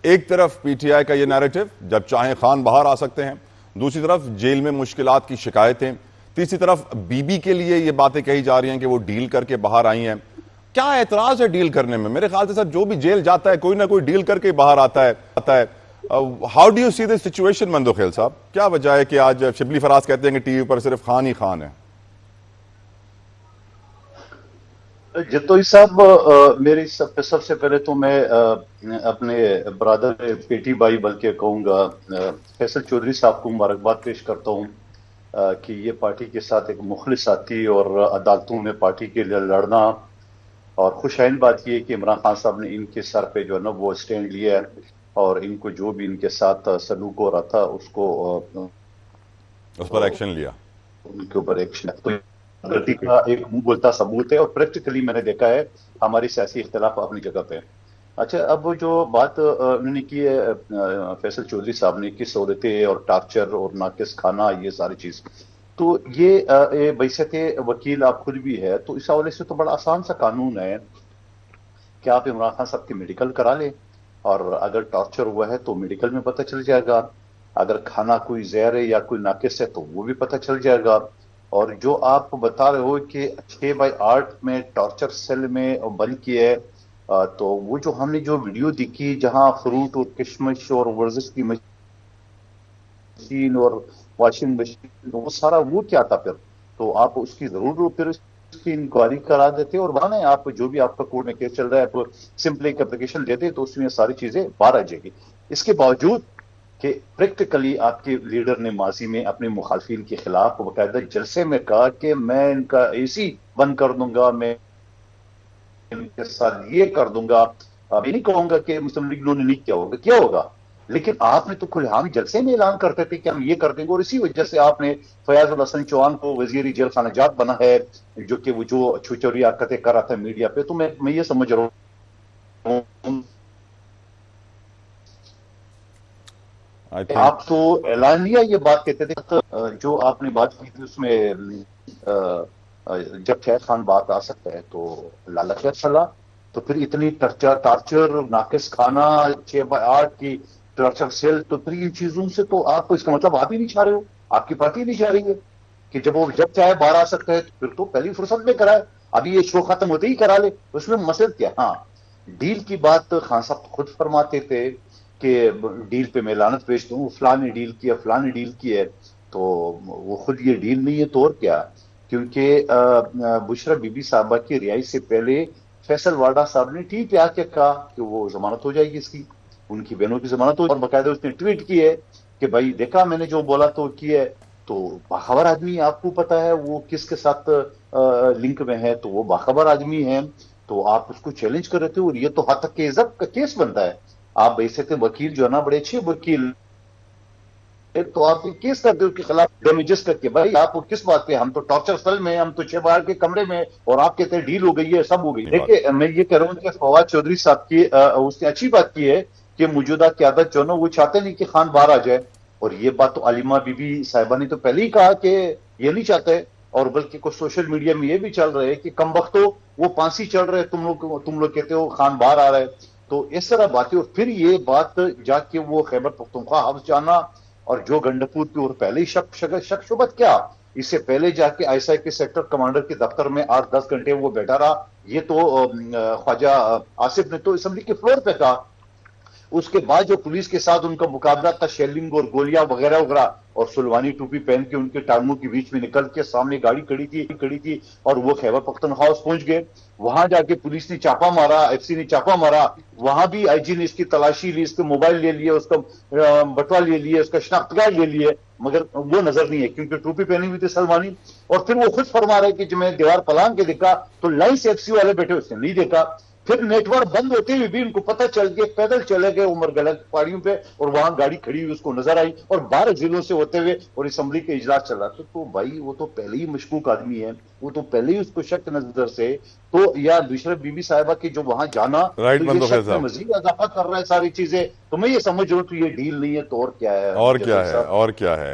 ایک طرف P T I کا یہ نیریٹو جب چاہیں خان باہر آ سکتے ہیں، دوسری طرف جیل میں مشکلات کی شکایتیں، تیسری طرف بی بی کے لیے یہ باتیں کہی جا رہی ہیں کہ وہ ڈیل کر کے باہر آئی ہیں. کیا اعتراض ہے ڈیل کرنے میں؟ میرے خیال سے سر جو بھی جیل جاتا ہے کوئی نہ کوئی ڈیل کر کے باہر آتا ہے. How do you see this situation Mandokhail صاحب؟ کیا وجہ ہے کہ آج شبلی فراز کہتے ہیں کہ ٹی وی پر صرف خان ہی خان ہے؟ جتوئی صاحب، میری سب سے پہلے تو میں اپنے برادر پیٹی بھائی بلکہ کہوں گا فیصل چودھری صاحب کو مبارکباد پیش کرتا ہوں کہ یہ پارٹی کے ساتھ ایک مخلص ساتھی اور عدالتوں میں پارٹی کے لیے لڑنا، اور خوشائن بات یہ کہ عمران خان صاحب نے ان کے سر پہ جو ہے نا وہ اسٹینڈ لیا ہے اور ان کو جو بھی ان کے ساتھ سلوک ہو رہا تھا اس پر ایکشن لیا، ان کے اوپر ایکشن. تو غلطی کا ایک منہ بولتا ثبوت ہے، اور پریکٹیکلی میں نے دیکھا ہے ہماری سیاسی اختلاف اپنی جگہ پہ. اچھا، اب جو بات انہوں نے کی ہے فیصل چودھری صاحب نے کہ سہولتیں اور ٹارچر اور ناقص کھانا یہ ساری چیز، تو یہ بحیثیت وکیل آپ خود بھی ہے، تو اس حوالے سے تو بڑا آسان سا قانون ہے کہ آپ عمران خان صاحب کی میڈیکل کرا لیں، اور اگر ٹارچر ہوا ہے تو میڈیکل میں پتہ چل جائے گا، اگر کھانا کوئی زہر ہے یا کوئی ناقص ہے تو وہ بھی پتہ چل جائے گا. اور جو آپ بتا رہے ہو کہ 6/8 میں ٹارچر سیل میں بند کیا ہے، تو وہ جو ہم نے جو ویڈیو دیکھی جہاں فروٹ اور کشمش اور ورزش کی مشین اور واشنگ مشین، وہ سارا وہ کیا تھا پھر؟ تو آپ اس کی ضرور پھر اس کی انکوائری کرا دیتے اور بہانے آپ جو بھی آپ کا کورٹ میں کیس چل رہا ہے آپ سمپلی ایک اپلیکیشن دیتے تو اس میں ساری چیزیں باہر آ جائے گی. اس کے باوجود کہ پریکٹیکلی آپ کے لیڈر نے ماضی میں اپنے مخالفین کے خلاف باقاعدہ جلسے میں کہا کہ میں ان کا اے سی بند کر دوں گا، میں ان کے ساتھ یہ کر دوں گا. میں نہیں کہوں گا کہ مسلم لیگ نے نہیں کیا ہوگا، لیکن آپ نے تو کھلے عام جلسے میں اعلان کرتے تھے کہ ہم یہ کر دیں گے، اور اسی وجہ سے آپ نے فیاض الحسن چوہان کو وزیر جیل خانہ جات بنا ہے، جو کہ وہ جو چھوچوری حرکتیں کر رہا تھا میڈیا پہ. تو میں یہ سمجھ رہا ہوں آپ تو اعلانیہ یہ بات کہتے تھے. جو آپ نے بات کی تھی اس میں جب خیر خان بات آ سکتا ہے تو لالا خیر صلاح، تو پھر اتنی ٹارچر، ناقص کھانا، 6/8 کی ٹارچر سیل، تو پھر ان چیزوں سے تو آپ اس کا مطلب آپ ہی نہیں چاہ رہے ہو، آپ کی پارٹی نہیں چاہ رہی ہے کہ جب چاہے باہر آ سکتا ہے، تو پھر تو پہلی فرصت میں کرائے، ابھی یہ شو ختم ہوتے ہی کرا لے. اس میں مسئلہ کیا؟ ہاں، ڈیل کی بات خان صاحب خود فرماتے تھے کہ ڈیل پہ میں لعنت پیش دوں، فلاں نے ڈیل کیا، فلاں نے ڈیل کی ہے، تو وہ خود یہ ڈیل نہیں ہے تو اور کیا؟ کیونکہ بشرا بی بی صاحبہ کی رہائی سے پہلے فیصل واڈا صاحب نے ٹی پہ آ کے کہا کہ وہ ضمانت ہو جائے گی، اس کی ان کی بہنوں کی ضمانت ہو، اور باقاعدہ اس نے ٹویٹ کی ہے کہ بھائی دیکھا میں نے جو بولا تو کی ہے. تو باخبر آدمی، آپ کو پتا ہے وہ کس کے ساتھ لنک میں ہے، تو وہ باخبر آدمی ہے، تو آپ اس کو چیلنج کر رہے تھے، اور یہ تو حد تک عزت کا کیس بنتا ہے. آپ بحیثیت وکیل جو ہے نا بڑے اچھے وکیل، تو آپ کیس کرتے اس کے خلاف ڈیمیجز کر کے. بھائی آپ کس بات پہ؟ ہم تو ٹارچر سیل میں، ہم تو 6/8 کے کمرے میں، اور آپ کہتے ہیں ڈیل ہو گئی ہے، سب ہو گئی. دیکھیں میں یہ کہہ رہا ہوں کہ فواد چودھری صاحب کی اس نے اچھی بات کی ہے کہ موجودہ قیادت جو نا وہ چاہتے نہیں کہ خان باہر آ جائے، اور یہ بات تو علیمہ بی بی صاحبہ نے تو پہلے ہی کہا کہ یہ نہیں چاہتے، اور بلکہ کچھ سوشل میڈیا میں یہ بھی چل رہے کہ کم وقتوں وہ پانسی چل رہے، تم لوگ کہتے ہو خان باہر آ رہا ہے. تو اس طرح باتیں، اور پھر یہ بات جا کے وہ خیبر پختونخوا حفظ جانا، اور جو گنڈپور کی اور پہلے ہی شک شبت کیا، اس سے پہلے جا کے آئی ایس آئی کے سیکٹر کمانڈر کے دفتر میں 8-10 گھنٹے وہ بیٹھا رہا. یہ تو خواجہ آصف نے تو اسمبلی کے فلور پہ کہا. اس کے بعد جو پولیس کے ساتھ ان کا مقابلہ تھا، شیلنگ اور گولیاں وغیرہ وغیرہ، اور سلوانی ٹوپی پہن کے ان کے ٹانگوں کے بیچ میں نکل کے سامنے گاڑی کھڑی تھی اور وہ خیبر پختونخوا ہاؤس پہنچ گئے. وہاں جا کے پولیس نے چھاپا مارا، ایف سی نے چھاپا مارا، وہاں بھی آئی جی نے اس کی تلاشی لی، اس کے موبائل لے لیے، اس کا بٹوا لے لیے، اس کا شناخت کارڈ لے لیے، مگر وہ نظر نہیں ہے کیونکہ ٹوپی پہنی ہوئی تھی سلوانی. اور پھر وہ خود فرما رہے کہ جب میں دیوار پلان کے دیکھا تو لائن سے ایف سی والے بیٹھے، اس نے نہیں دیکھا. پھر نیٹ ورک بند ہوتے ہوئے بھی ان کو پتہ چل گیا، پیدل چلے گئے عمر گلک پہاڑیوں پہ، اور وہاں گاڑی کھڑی ہوئی اس کو نظر آئی، اور 12 ضلعوں سے ہوتے ہوئے، اور اسمبلی کے اجلاس چل رہا تھا. تو بھائی وہ تو پہلے ہی مشکوک آدمی ہے، وہ تو پہلے ہی اس کو شک نظر سے، تو یا دوسرے بی بی صاحبہ کی جو وہاں جانا تو یہ شک میں مزید اضافہ کر رہا ہے ساری چیزیں. تو میں یہ سمجھ رہا ہوں تو یہ ڈیل نہیں ہے تو اور کیا ہے؟ اور کیا ہے؟